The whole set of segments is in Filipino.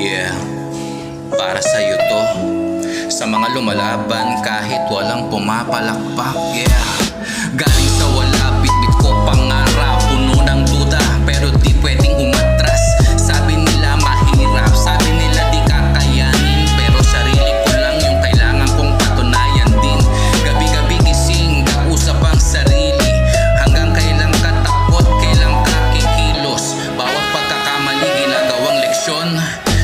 Yeah, para sa'yo to. Sa mga lumalaban kahit walang pumapalakpak. Yeah, galing sa wala, bitbit ko pangarap. Puno ng duda pero di pwedeng umatras. Sabi nila mahirap, sabi nila di kakayanin, pero sarili ko lang yung kailangan kong patunayan din. Gabi-gabi gising, kausap ang sarili. Hanggang kailan ka takot, kailan ka kikilos. Bawat pagkakamali ginagawang leksyon.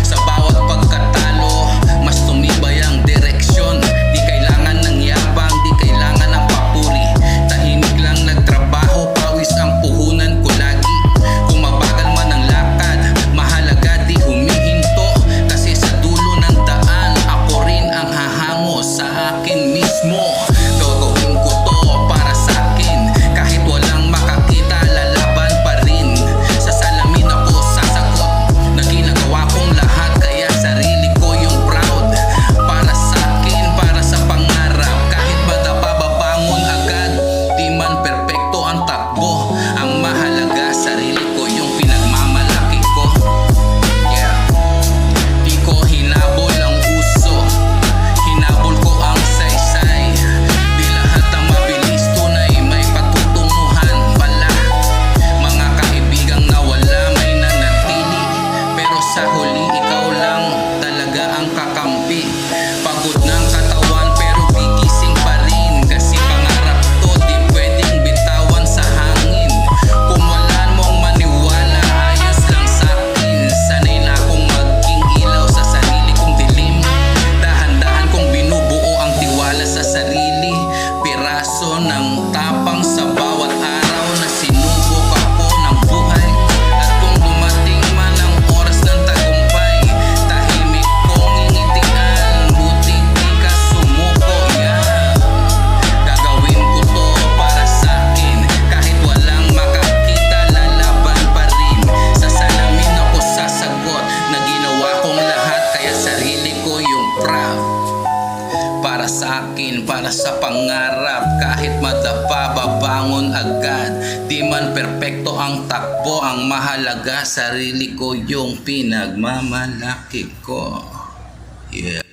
Sa bawat pagkatalo, mas tumibay ang direksyon. Di kailangan ng yabang, di kailangan ng papuri. Tahimik lang nagtrabaho, pawis ang puhunan ko lagi. Kung mabagal man ang lakad, mahalaga di humihinto. Kasi sa dulo ng daan, ako rin ang hahango sa akin mismo. Gagawin ko to para sa akin. Kahit walang makakita, lalaban pa rin. Sa salamin ako sasagot na ginagawa kong lahat, kaya sarili ko yung proud. Para sa akin, para sa pangarap. Kahit madapa, babangon agad. Di man perpekto ang takbo. Ang mahalaga, sarili ko yung pinagmamalaki ko. Yeah. Di ko hinabol ang uso, hinabol ko ang saysay. Di lahat ng mabilis, tunay may patutunguhan pala. Mga kaibigang nawala, may nanatili, pero sa huli ikaw lang talaga ang kakampi. Pagod ng katawan pero gigising pa rin. Kasi pangarap to, di pwedeng bitawan sa hangin. Kung wala mong maniwala, ayos lang sa'kin. Sanay na akong maging ilaw sa sarili kong dilim. Dahan-dahan kong binubuo ang tiwala sa sarili. Piraso ng tapang sa bawat araw na sinubok ako ng buhay. At kung dumating man ang oras ng tagumpay, tahimik kong ngingitian. Buti di ka sumuko, yeah. Gagawin ko to para sa'kin. Kahit walang makakita, lalaban pa rin. Sa salamin ako sasagot na ginawa kong lahat, kaya sarili ko yung proud. Para sa akin, para sa pangarap. Kahit madapa, babangon agad. Di man perpekto ang takbo, ang mahalaga, sarili ko yung pinagmamalaki ko. Yeah.